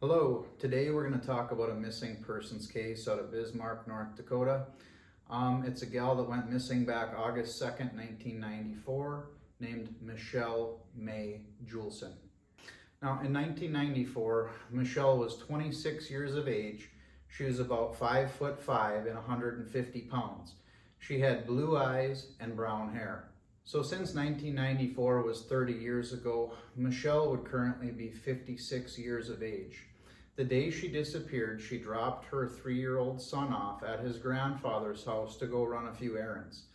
Hello, today we're going to talk about a missing persons case out of Bismarck, North Dakota. It's a gal that went missing back August 2nd, 1994, named Michelle May Julson. Now, in 1994, Michelle was 26 years of age. She was about 5'5" and 150 pounds. She had blue eyes and brown hair. So since 1994 was 30 years ago, Michelle would currently be 56 years of age. The day she disappeared, she dropped her 3-year-old son off at his grandfather's house to go run a few errands.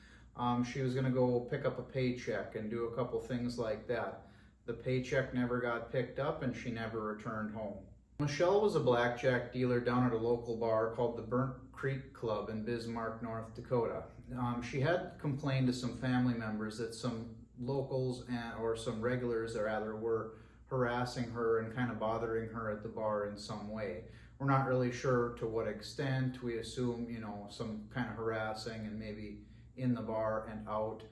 She was going to go pick up a paycheck and do a couple things like that. The paycheck never got picked up and she never returned home. Michelle was a blackjack dealer down at a local bar called the Burnt Creek Club in Bismarck, North Dakota. She had complained to some family members that some locals or some regulars rather were harassing her and kind of bothering her at the bar in some way. We're not really sure to what extent. We assume, some kind of harassing and maybe in the bar and out.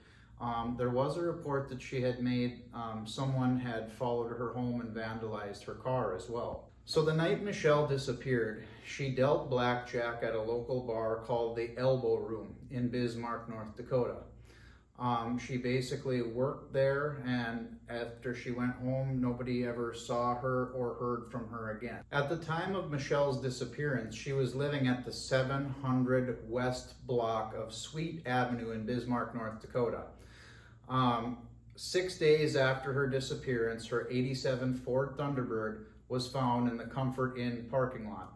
There was a report that she had made someone had followed her home and vandalized her car as well. So the night Michelle disappeared, she dealt blackjack at a local bar called the Elbow Room in Bismarck, North Dakota. She basically worked there, and after she went home, nobody ever saw her or heard from her again. At the time of Michelle's disappearance, she was living at the 700 West block of Sweet Avenue in Bismarck, North Dakota. 6 days after her disappearance, her '87 Ford Thunderbird was found in the Comfort Inn parking lot.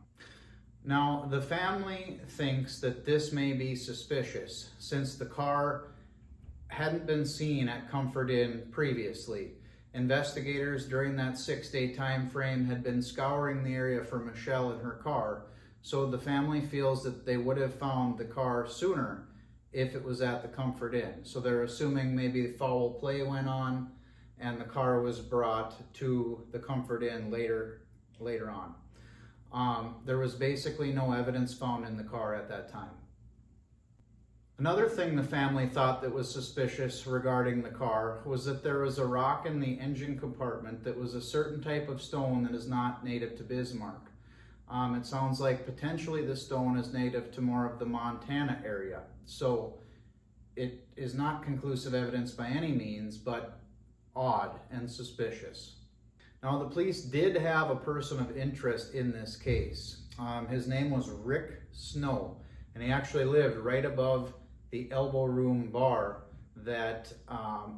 Now, the family thinks that this may be suspicious since the car hadn't been seen at Comfort Inn previously. Investigators during that 6-day time frame had been scouring the area for Michelle and her car, so the family feels that they would have found the car sooner if it was at the Comfort Inn. So they're assuming maybe foul play went on and the car was brought to the Comfort Inn later on. There was basically no evidence found in the car at that time. Another thing the family thought that was suspicious regarding the car was that there was a rock in the engine compartment that was a certain type of stone that is not native to Bismarck. It sounds like potentially the stone is native to more of the Montana area. So it is not conclusive evidence by any means, but odd and suspicious. Now, the police did have a person of interest in this case. His name was Rick Snow, and he actually lived right above the Elbow Room bar that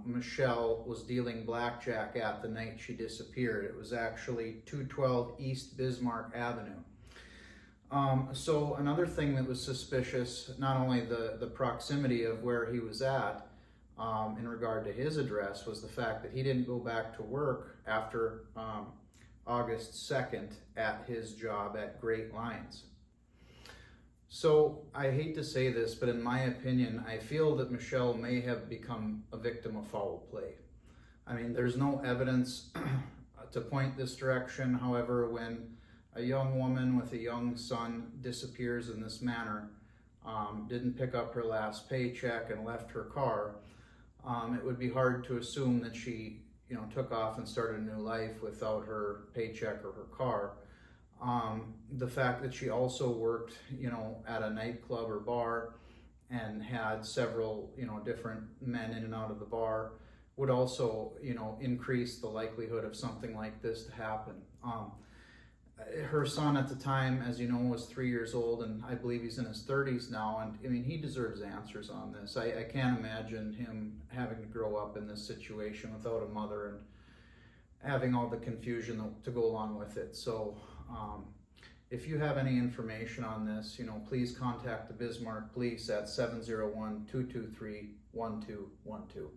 Michelle was dealing blackjack at the night she disappeared. It was actually 212 East Bismarck Avenue. So another thing that was suspicious, not only the proximity of where he was at in regard to his address, was the fact that he didn't go back to work after August 2nd at his job at Great Lines. So I hate to say this, but in my opinion, I feel that Michelle may have become a victim of foul play. I mean, there's no evidence to point this direction. However, when a young woman with a young son disappears in this manner, didn't pick up her last paycheck and left her car, it would be hard to assume that she, took off and started a new life without her paycheck or her car. The fact that she also worked, at a nightclub or bar and had several, different men in and out of the bar would also, increase the likelihood of something like this to happen. Her son at the time, as you know, was 3 years old, and I believe he's in his 30s now, and I mean, he deserves answers on this. I can't imagine him having to grow up in this situation without a mother and having all the confusion to go along with it. So if you have any information on this, please contact the Bismarck Police at 701-223-1212.